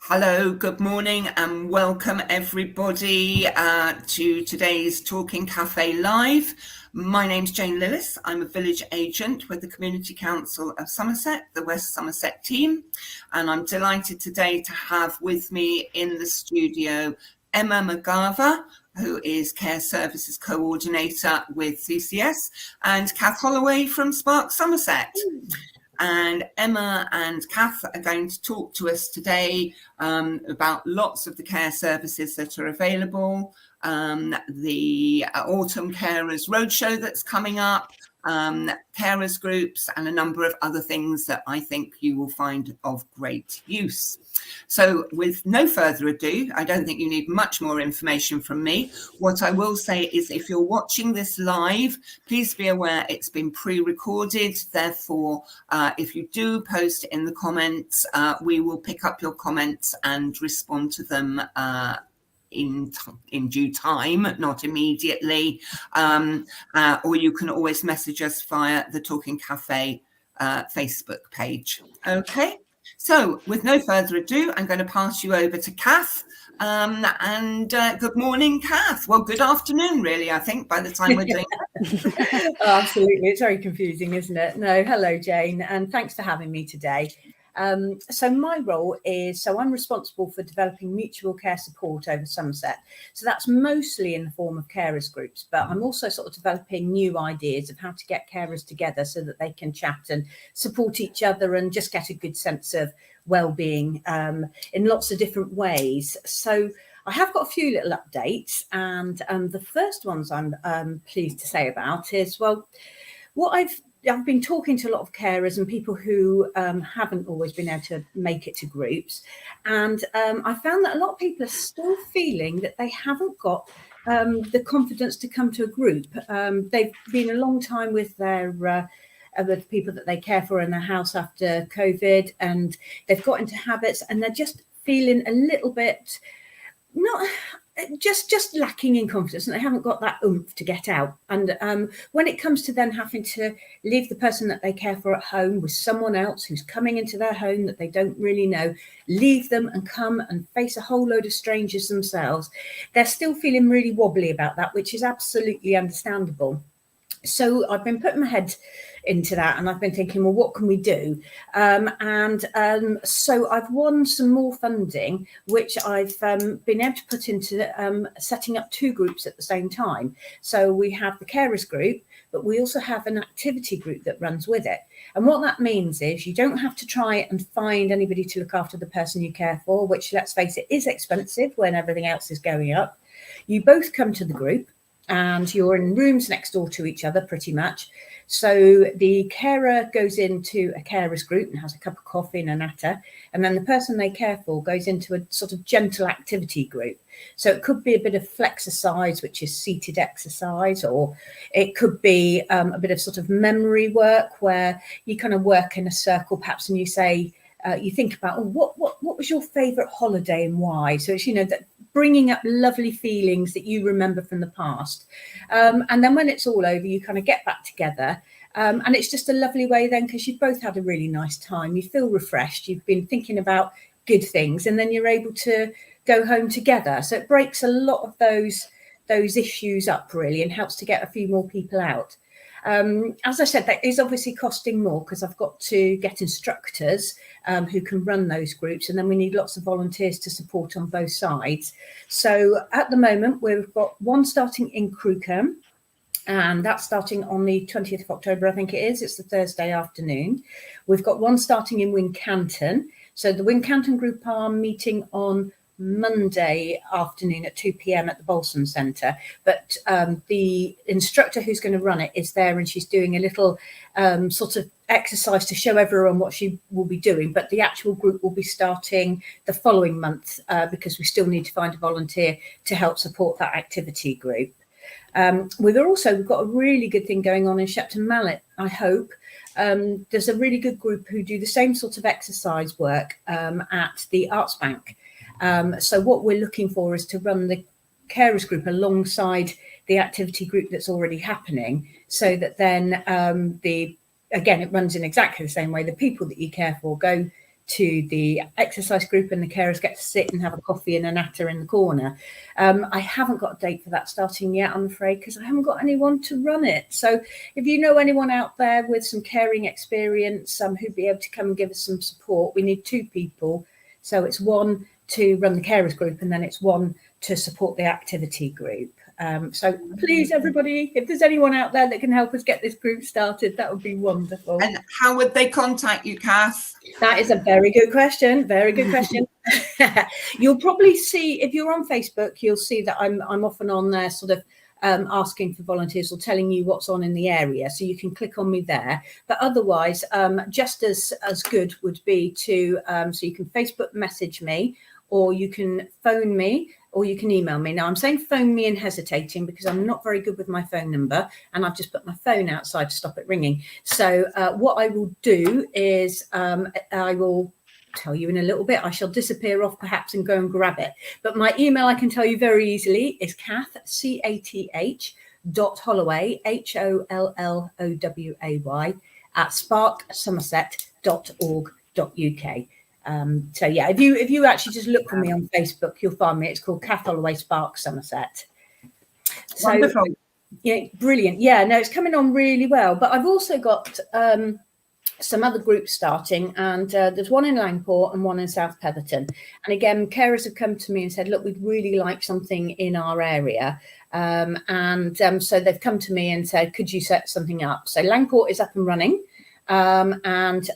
Hello, good morning and welcome everybody to today's Talking Cafe Live. My name's Jane Lillis. I'm a village agent with the Community Council of Somerset, the West Somerset team, and I'm delighted today to have with me in the studio Emma McGarva, who is Care Services Co-ordinator with CCS, and Cath Holloway from Spark Somerset. And Emma and Cath are going to talk to us today about lots of the care services that are available, the Autumn Carers Roadshow that's coming up, carers groups, and a number of other things that I think you will find of great use. So with no further ado, I don't think you need much more information from me. What I will say is if you're watching this live, please be aware it's been pre-recorded. Therefore, if you do post in the comments, we will pick up your comments and respond to them in due time, not immediately. Or you can always message us via the Talking Cafe Facebook page. Okay. So with no further ado, I'm going to pass you over to Cath. Good morning, Cath. Well, good afternoon, really, I think, by the time we're doing it. Absolutely. It's very confusing, isn't it? No, hello, Jane, and thanks for having me today. So my role is, I'm responsible for developing mutual care support over Somerset. So that's mostly in the form of carers groups, but I'm also sort of developing new ideas of how to get carers together so that they can chat and support each other and just get a good sense of well-being in lots of different ways. So I have got a few little updates, and the first ones I'm pleased to say about is, well, what I've been talking to a lot of carers and people who haven't always been able to make it to groups. And I found that a lot of people are still feeling that they haven't got the confidence to come to a group. They've been a long time with their with people that they care for in their house after COVID, and they've got into habits and they're just feeling a little bit just lacking in confidence, and they haven't got that oomph to get out. And when it comes to then having to leave the person that they care for at home with someone else who's coming into their home that they don't really know, leave them and come and face a whole load of strangers themselves, they're still feeling really wobbly about that, which is absolutely understandable. So I've been putting my head into that, and I've been thinking, well, what can we do? So I've won some more funding, which I've been able to put into setting up two groups at the same time. So we have the carers group, but we also have an activity group that runs with it. And what that means is you don't have to try and find anybody to look after the person you care for, which, let's face it, is expensive when everything else is going up. You both come to the group, and you're in rooms next door to each other pretty much. So the carer goes into a carers group and has a cup of coffee and a natter, and then the person they care for goes into a sort of gentle activity group. So it could be a bit of flexercise, which is seated exercise, or it could be a bit of sort of memory work where you kind of work in a circle perhaps, and you say, you think about, what was your favourite holiday and why? So it's, that bringing up lovely feelings that you remember from the past. And then when it's all over, you kind of get back together. And it's just a lovely way then, because you've both had a really nice time. You feel refreshed. You've been thinking about good things, and then you're able to go home together. So it breaks a lot of those issues up, really, and helps to get a few more people out. As I said, that is obviously costing more because I've got to get instructors who can run those groups, and then we need lots of volunteers to support on both sides. So at the moment, we've got one starting in Crewcombe, and that's starting on the 20th of October, I think it is. It's the Thursday afternoon. We've got one starting in Wincanton. So the Wincanton group are meeting on Monday afternoon at 2 p.m. at the Balsam Centre, but the instructor who's going to run it is there, and she's doing a little sort of exercise to show everyone what she will be doing, but the actual group will be starting the following month because we still need to find a volunteer to help support that activity group. We've got a really good thing going on in Shepton Mallet, I hope. There's a really good group who do the same sort of exercise work at the Arts Bank. So what we're looking for is to run the carers group alongside the activity group that's already happening, so that then it runs in exactly the same way. The people that you care for go to the exercise group, and the carers get to sit and have a coffee and a natter in the corner. I haven't got a date for that starting yet, I'm afraid, because I haven't got anyone to run it. So if you know anyone out there with some caring experience who'd be able to come and give us some support, we need 2 people. So it's 1 to run the carers group, and then it's 1 to support the activity group. So please, everybody, if there's anyone out there that can help us get this group started, that would be wonderful. And how would they contact you, Cath? That is a very good question. Very good question. You'll probably see, if you're on Facebook, you'll see that I'm often on there sort of asking for volunteers or telling you what's on in the area. So you can click on me there. But otherwise, just as good would be to, so you can Facebook message me, or you can phone me, or you can email me. Now, I'm saying phone me and hesitating because I'm not very good with my phone number, and I've just put my phone outside to stop it ringing. So what I will do is I will tell you in a little bit. I shall disappear off perhaps and go and grab it. But my email, I can tell you very easily, is Cath, C-A-T-H, .Holloway, Holloway, at sparksomerset.org.uk. So yeah, if you actually just look for me on Facebook, you'll find me. It's called Cath Holloway Spark Somerset. So Wonderful. Yeah, brilliant. Yeah, no, it's coming on really well. But I've also got some other groups starting, and there's one in Langport and one in South Petherton. And again, carers have come to me and said, look, we'd really like something in our area. So they've come to me and said, could you set something up? So Langport is up and running, and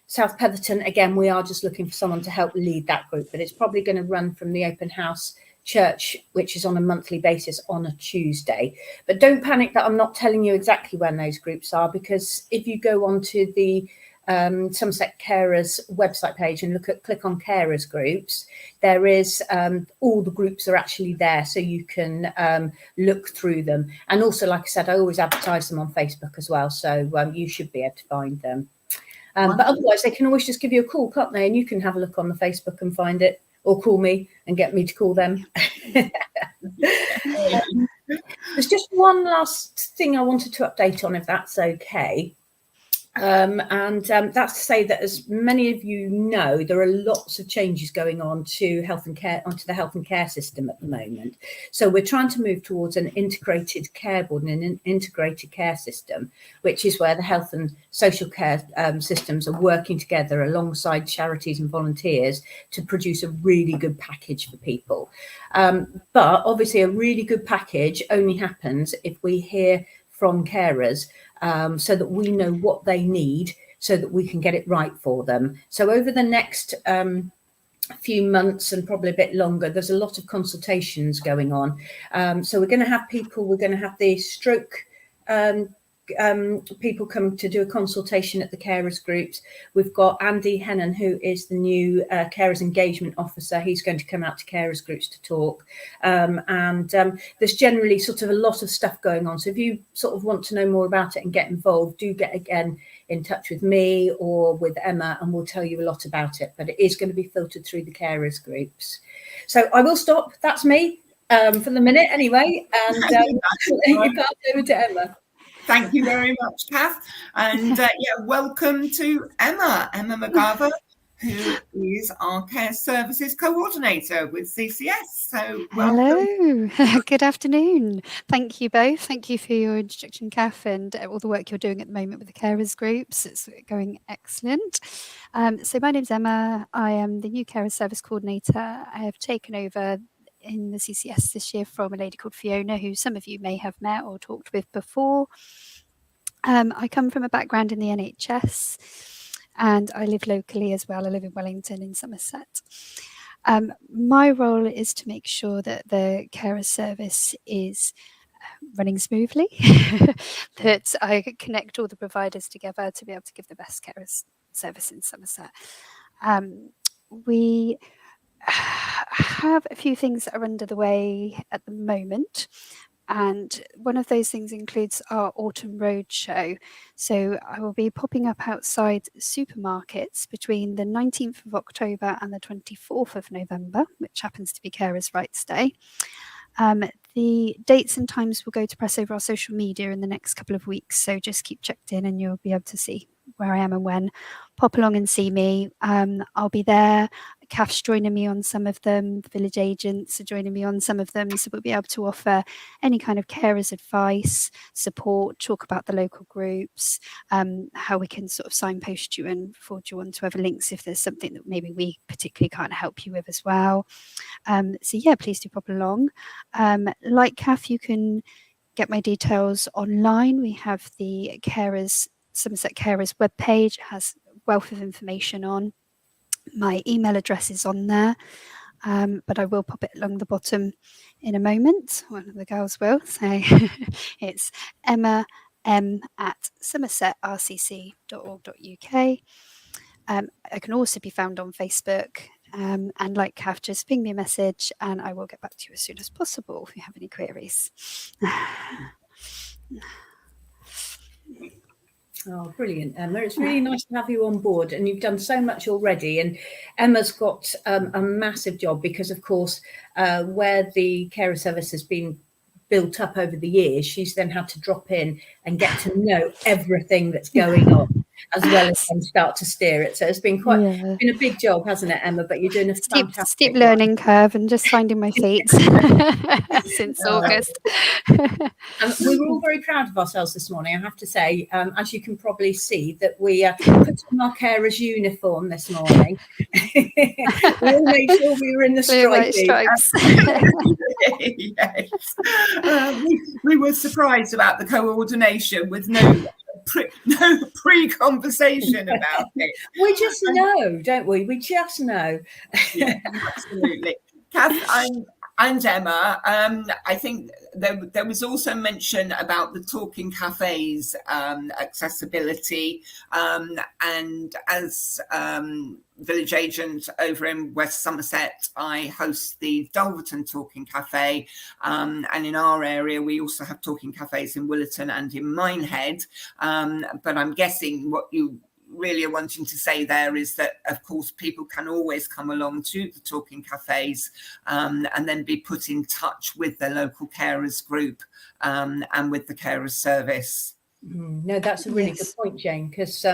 South Petherton, again, we are just looking for someone to help lead that group, but it's probably going to run from the open house church, which is on a monthly basis on a Tuesday. But don't panic that I'm not telling you exactly when those groups are, because if you go onto the Somerset Carers website page and click on carers groups, there is all the groups are actually there, so you can look through them. And also, like I said, I always advertise them on Facebook as well, so you should be able to find them. But otherwise, they can always just give you a call, can't they? And you can have a look on the Facebook and find it, or call me and get me to call them. There's just one last thing I wanted to update on, if that's okay. That's to say that, as many of you know, there are lots of changes going on to health and care, onto the health and care system at the moment. So we're trying to move towards an integrated care board and an integrated care system, which is where the health and social care systems are working together alongside charities and volunteers to produce a really good package for people. But obviously, a really good package only happens if we hear from carers, so that we know what they need, so that we can get it right for them. So over the next few months, and probably a bit longer, there's a lot of consultations going on. So we're going to have the stroke people come to do a consultation at the carers groups. We've got Andy Hennon, who is the new carers engagement officer. He's going to come out to carers groups to talk. There's generally sort of a lot of stuff going on. So if you sort of want to know more about it and get involved, do get again in touch with me or with Emma, and we'll tell you a lot about it. But it is going to be filtered through the carers groups. So I will stop. That's me for the minute anyway. And you pass over to Emma. Thank you very much, Cath. And welcome to Emma McGarva, who is our care services coordinator with CCS. So welcome. Hello, good afternoon. Thank you both. Thank you for your introduction, Cath, and all the work you're doing at the moment with the carers groups. It's going excellent. So my name's Emma. I am the new carers service coordinator. I have taken over in the CCS this year from a lady called Fiona, who some of you may have met or talked with before. I come from a background in the NHS, and I live locally as well. I live in Wellington in Somerset. My role is to make sure that the carer service is running smoothly, that I connect all the providers together to be able to give the best carer service in Somerset. We have a few things that are under the way at the moment, and one of those things includes our autumn roadshow. So I will be popping up outside supermarkets between the 19th of October and the 24th of November, which happens to be Carers' Rights Day. The dates and times will go to press over our social media in the next couple of weeks, so just keep checked in and you'll be able to see where I am and when, pop along and see me. I'll be there. Cath's joining me on some of them, the village agents are joining me on some of them, so we'll be able to offer any kind of carers advice, support, talk about the local groups, how we can sort of signpost you and forward you on to other links if there's something that maybe we particularly can't help you with as well. So yeah, please do pop along. Like Cath, you can get my details online. We have the Somerset Carers webpage. It has a wealth of information on. My email address is on there, but I will pop it along the bottom in a moment. One of the girls will. So it's Emma at somersetrcc.org.uk. I can also be found on Facebook. And like Cath, just ping me a message and I will get back to you as soon as possible if you have any queries. Oh, brilliant, Emma. It's really nice to have you on board, and you've done so much already. And Emma's got a massive job because, of course, where the carer service has been built up over the years, she's then had to drop in and get to know everything that's going on, as well as then start to steer it. So it's been been a big job, hasn't it, Emma? But you're doing a steep learning curve and just finding my feet since August. We were all very proud of ourselves this morning, I have to say. As you can probably see, that we put on our carers' uniform this morning. We all made sure we were in the stripes. Yes. We were surprised about the coordination with no pre-conversation about it. We just know, don't we? We just know. Yeah, absolutely. Cath, and Emma, I think there was also mention about the talking cafes accessibility, and as village agent over in West Somerset, I host the Dulverton Talking Cafe, and in our area we also have talking cafes in Willerton and in Minehead, but I'm guessing what you really are wanting to say there is that, of course, people can always come along to the talking cafes and then be put in touch with their local carers group and with the carers service. No, that's a really good point, Jane, because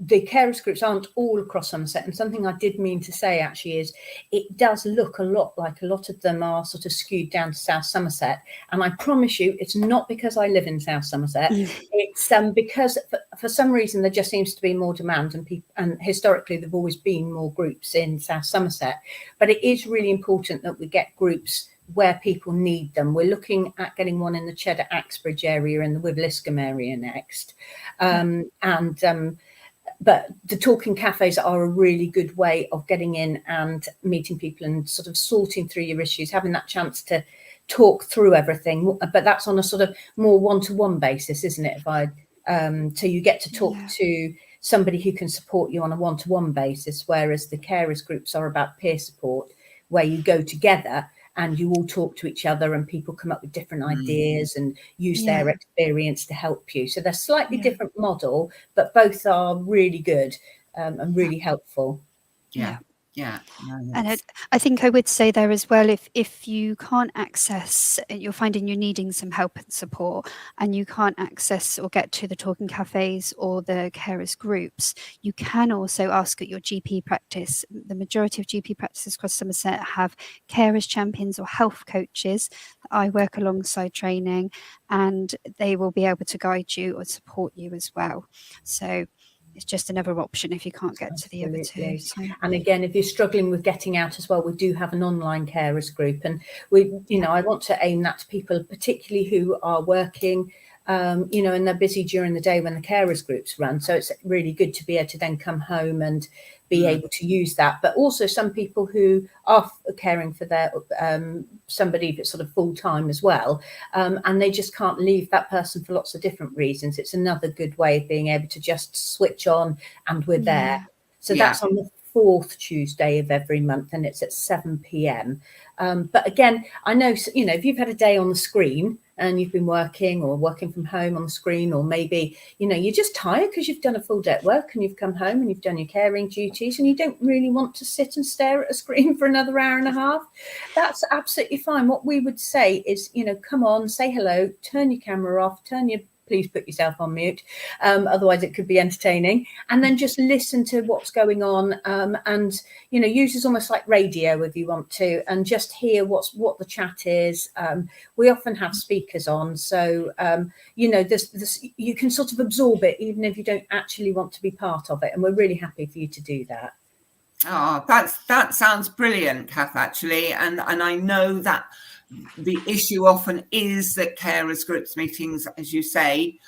the carers groups aren't all across Somerset, and something I did mean to say actually is it does look a lot like a lot of them are sort of skewed down to South Somerset, and I promise you it's not because I live in South Somerset. It's because for some reason there just seems to be more demand, and historically there've always been more groups in South Somerset, but it is really important that we get groups where people need them. We're looking at getting one in the Cheddar Axbridge area and the Wiveliscombe area next, but the talking cafes are a really good way of getting in and meeting people and sort of sorting through your issues, having that chance to talk through everything. But that's on a sort of more one-to-one basis, isn't it? So you get to talk to somebody who can support you on a one-to-one basis, whereas the carers groups are about peer support, where you go together and you all talk to each other and people come up with different ideas and use their experience to help you. So they're slightly different model, but both are really good and really helpful. Yeah. And I think I would say there as well, if you can't access, you're finding you're needing some help and support, and you can't access or get to the talking cafes or the carers groups, you can also ask at your GP practice. The majority of GP practices across Somerset have carers champions or health coaches that I work alongside training, and they will be able to guide you or support you as well. So it's just another option if you can't get to the other two. So. And again, if you're struggling with getting out as well, we do have an online carers group, and I want to aim that to people, particularly who are working, and they're busy during the day when the carers groups run. So it's really good to be able to then come home and be able to use that. But also some people who are caring for their somebody that's sort of full time as well, and they just can't leave that person for lots of different reasons. It's another good way of being able to just switch on and we're there. So that's on the 4th Tuesday of every month, and it's at 7 p.m. But again, I know, if you've had a day on the screen and you've been working from home on the screen, or maybe, you're just tired because you've done a full day at work and you've come home and you've done your caring duties and you don't really want to sit and stare at a screen for another hour and a half, that's absolutely fine. What we would say is, come on, say hello, turn your camera off, turn your please put yourself on mute. Otherwise it could be entertaining. And then just listen to what's going on, and, you know, use it almost like radio if you want to, and just hear what the chat is. We often have speakers on, so, you know, this you can sort of absorb it even if you don't actually want to be part of it. And we're really happy for you to do that. Oh, that sounds brilliant, Cath, actually. And I know that the issue often is that carers groups meetings, as you say,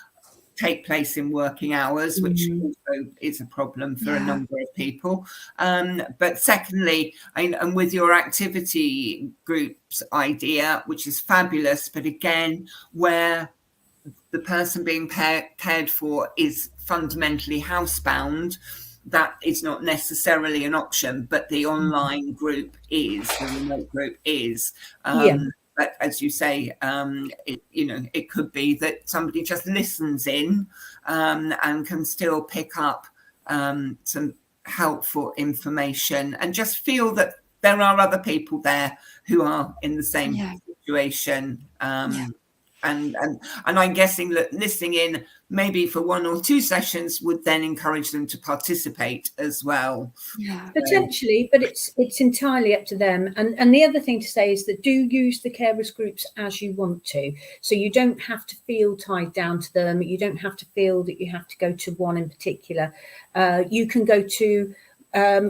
take place in working hours, which also is a problem for a number of people. But secondly, and with your activity groups idea, which is fabulous, but again, where the person being cared for is fundamentally housebound, that is not necessarily an option, but the online group is, the remote group is. But as you say, it could be that somebody just listens in and can still pick up some helpful information and just feel that there are other people there who are in the same situation. And I'm guessing that listening in maybe for 1 or 2 sessions would then encourage them to participate as well. Yeah, potentially, but it's entirely up to them. And the other thing to say is that do use the carers groups as you want to. So you don't have to feel tied down to them. You don't have to feel that you have to go to one in particular. You can go to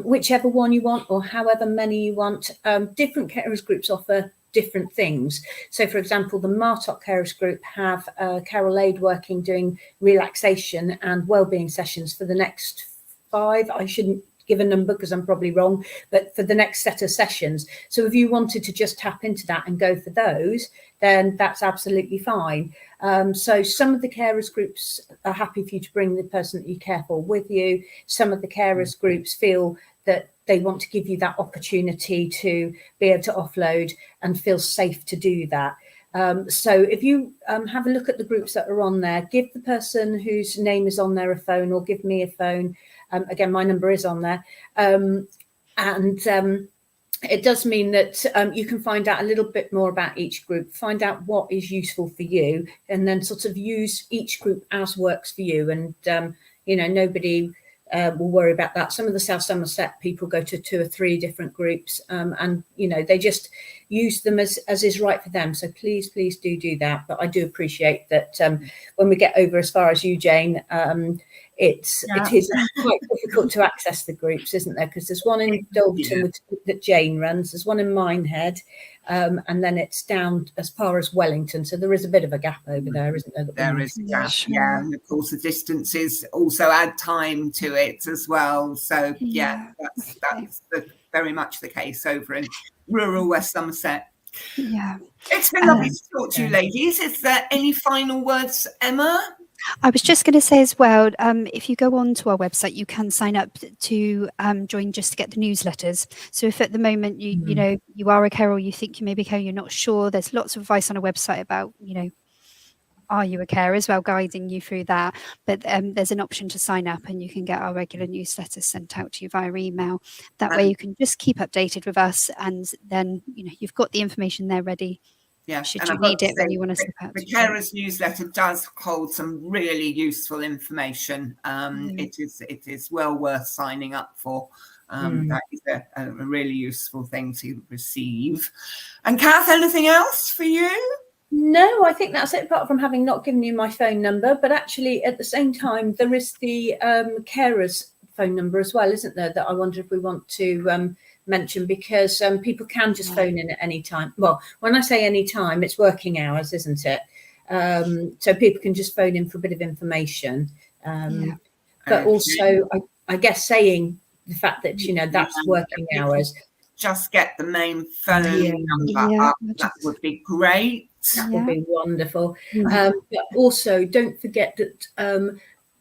whichever one you want or however many you want. Different carers groups offer different things. So, for example, the Martok Carers Group have Carol Aid working doing relaxation and wellbeing sessions for the next 5. I shouldn't give a number because I'm probably wrong, but for the next set of sessions. So if you wanted to just tap into that and go for those, then that's absolutely fine. So some of the carers groups are happy for you to bring the person that you care for with you. Some of the carers groups feel that they want to give you that opportunity to be able to offload and feel safe to do that. So if you have a look at the groups that are on there, give the person whose name is on there a phone, or give me a phone. Again, my number is on there. It does mean that you can find out a little bit more about each group, find out what is useful for you, and then sort of use each group as works for you. And, nobody will worry about that. Some of the South Somerset people go to 2 or 3 different groups, and they just use them as is right for them. So please do that. But I do appreciate that when we get over as far as you, Jane, it is quite difficult to access the groups, isn't there? Because there's one in Dalton that Jane runs, there's one in Minehead, and then it's down as far as Wellington. So there is a bit of a gap over there, isn't there? There is a gap, and of course the distances also add time to it as well. So that's very much the case over in rural West Somerset. Yeah, it's been lovely to talk to you, ladies. Is there any final words, Emma? I was just going to say as well, if you go on to our website, you can sign up to join just to get the newsletters. So if at the moment you are a carer, or you think you may be a carer, you're not sure, there's lots of advice on our website about, are you a carer as well, guiding you through that. But there's an option to sign up, and you can get our regular newsletters sent out to you via email. That way you can just keep updated with us, and then you've got the information there ready. Yeah, should you need it when you want to slip out. The carers newsletter does hold some really useful information. It is well worth signing up for. That is a really useful thing to receive. And Cath, anything else for you? No, I think that's it, apart from having not given you my phone number. But actually, at the same time, there is the carers phone number as well, isn't there, that I wonder if we want to mention, because people can just phone in at any time. Well, when I say any time, it's working hours, isn't it? So people can just phone in for a bit of information. But also, I guess saying the fact that, that's working hours. Just get the main phone number up. That would be great. That would be wonderful. But also, don't forget that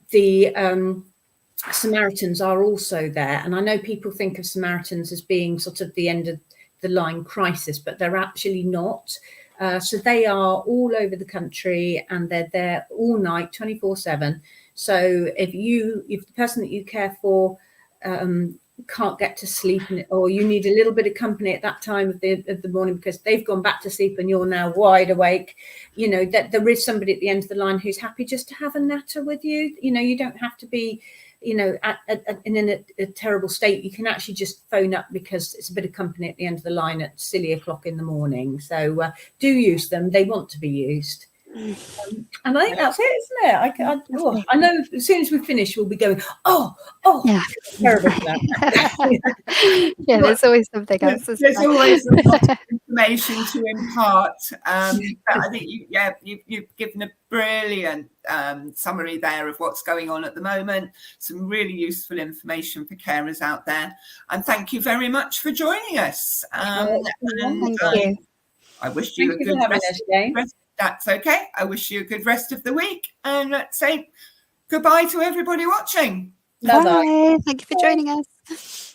the Samaritans are also there. And I know people think of Samaritans as being sort of the end of the line crisis, but they're actually not. So they are all over the country, and they're there all night, 24/7. So if the person that you care for can't get to sleep, or you need a little bit of company at that time of the morning because they've gone back to sleep and you're now wide awake, you know, that there is somebody at the end of the line who's happy just to have a natter with you. You know, you don't have to be, you know, in a terrible state. You can actually just phone up because it's a bit of company at the end of the line at silly o'clock in the morning. So do use them. They want to be used. And I think that's it, isn't it? I know as soon as we finish, we'll be going, yeah. Terrible for that. Yeah, there's always something else. There's always a lot of information to impart. But I think you've given a brilliant summary there of what's going on at the moment. Some really useful information for carers out there. And thank you very much for joining us. Thank you. I wish you a good rest. That's okay. I wish you a good rest of the week. And let's say goodbye to everybody watching. Bye. Thank you for joining us.